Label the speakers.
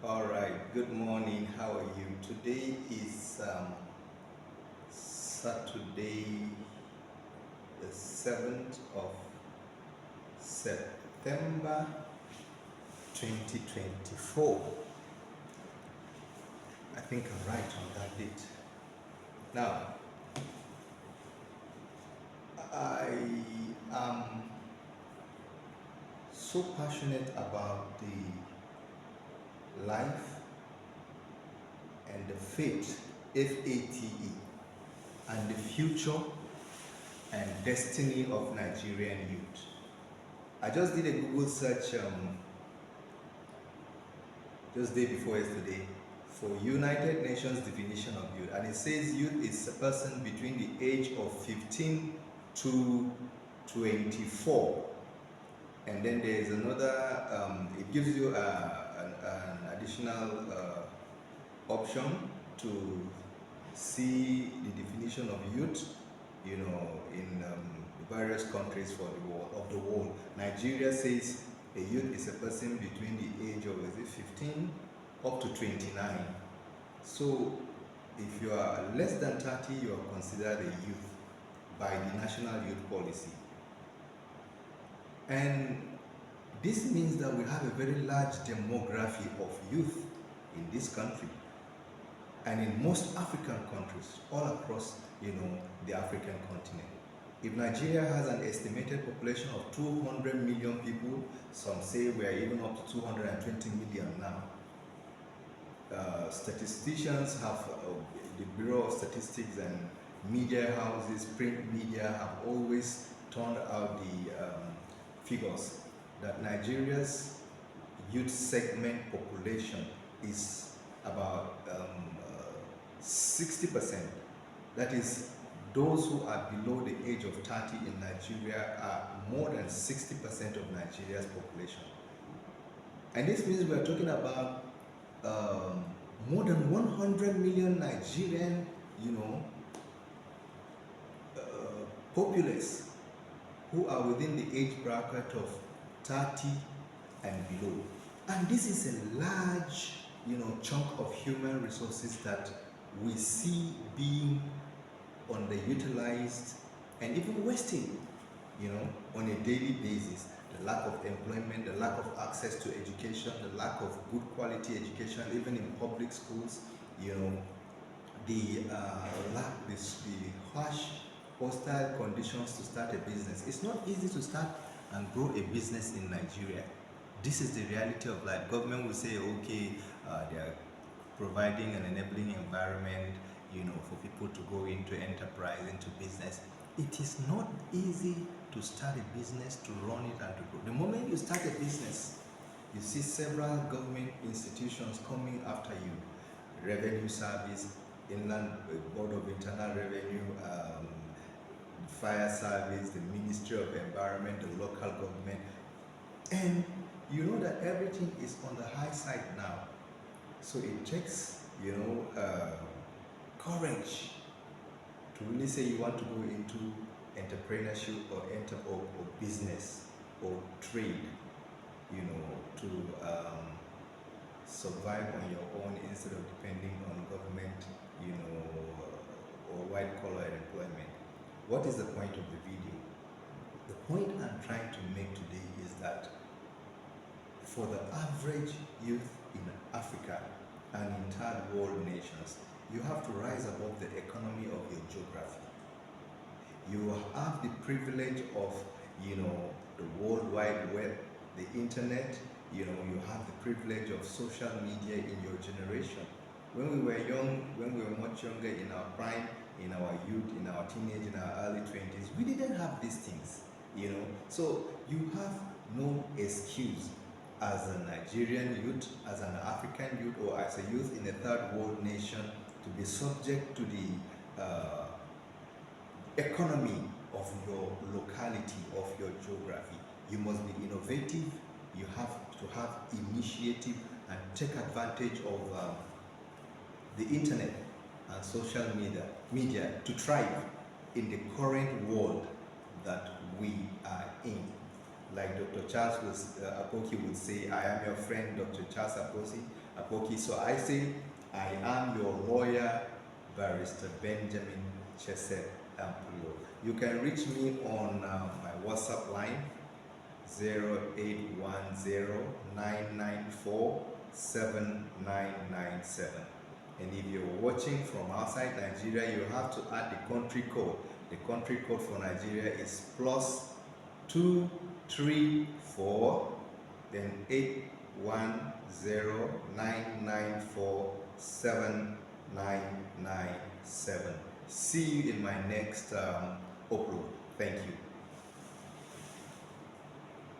Speaker 1: All right, good morning. How are you? Today is Saturday, the 7th of September 2024. I think I'm right on that date. Now, I am so passionate about the life and the fate, FATE, and the future and destiny of Nigerian youth. I just did a Google search just day before yesterday for United Nations definition of youth, and it says youth is a person between the age of 15 to 24. And then there is another, it gives you an additional option to see the definition of youth, in various countries for the world, of the world. Nigeria says a youth is a person between the age of 15 up to 29. So if you are less than 30, you are considered a youth by the National Youth Policy. And this means that we have a very large demography of youth in this country and in most African countries all across, the African continent. If Nigeria has an estimated population of 200 million people, some say we are even up to 220 million now. Statisticians have, the Bureau of Statistics and media houses, print media, have always turned out the figures that Nigeria's youth segment population is about 60%. That is, those who are below the age of 30 in Nigeria are more than 60% of Nigeria's population. And this means we are talking about more than 100 million Nigerian, populace who are within the age bracket of 30 and below. And this is a large, chunk of human resources that we see being underutilized and even wasted, on a daily basis. The lack of employment, the lack of access to education, the lack of good quality education, even in public schools, the harsh, hostile conditions to start a business. It's not easy to start and grow a business in Nigeria. This is the reality of life. Government will say, okay, they are providing an enabling environment, for people to go into enterprise, into business. It is not easy to start a business, to run it, and to grow. The moment you start a business, you see several government institutions coming after you. Revenue Service, Inland Board of Internal Revenue, Fire Service, the Ministry of Environment, the local government. And you know that everything is on the high side now. So it takes, courage to really say you want to go into entrepreneurship or business or trade, to survive on your own instead of depending on government, or white collar employment. What is the point of the video? The point I'm trying to make today is that for the average youth in Africa and in third world nations, you have to rise above the economy of your geography. You have the privilege of, the World Wide Web, the internet. You have the privilege of social media in your generation. When we were young, when we were much younger, in our prime, in our youth, in our teenage, in our early 20s, we didn't have these things, So you have no excuse as a Nigerian youth, as an African youth, or as a youth in a third world nation to be subject to the economy of your locality, of your geography. You must be innovative, you have to have initiative and take advantage of the internet and social media to thrive in the current world that we are in. like Dr. Charles Apoki would say, I am your friend, Dr. Charles Apoki. So I say, I am your lawyer, Barrister Benjamin Chesed Ampulo. You can reach me on my WhatsApp line, 0810-994-7997. And if you're watching from outside Nigeria, you have to add the country code. The country code for Nigeria is +234, then 810-994-7997. See you in my next upload. Thank you.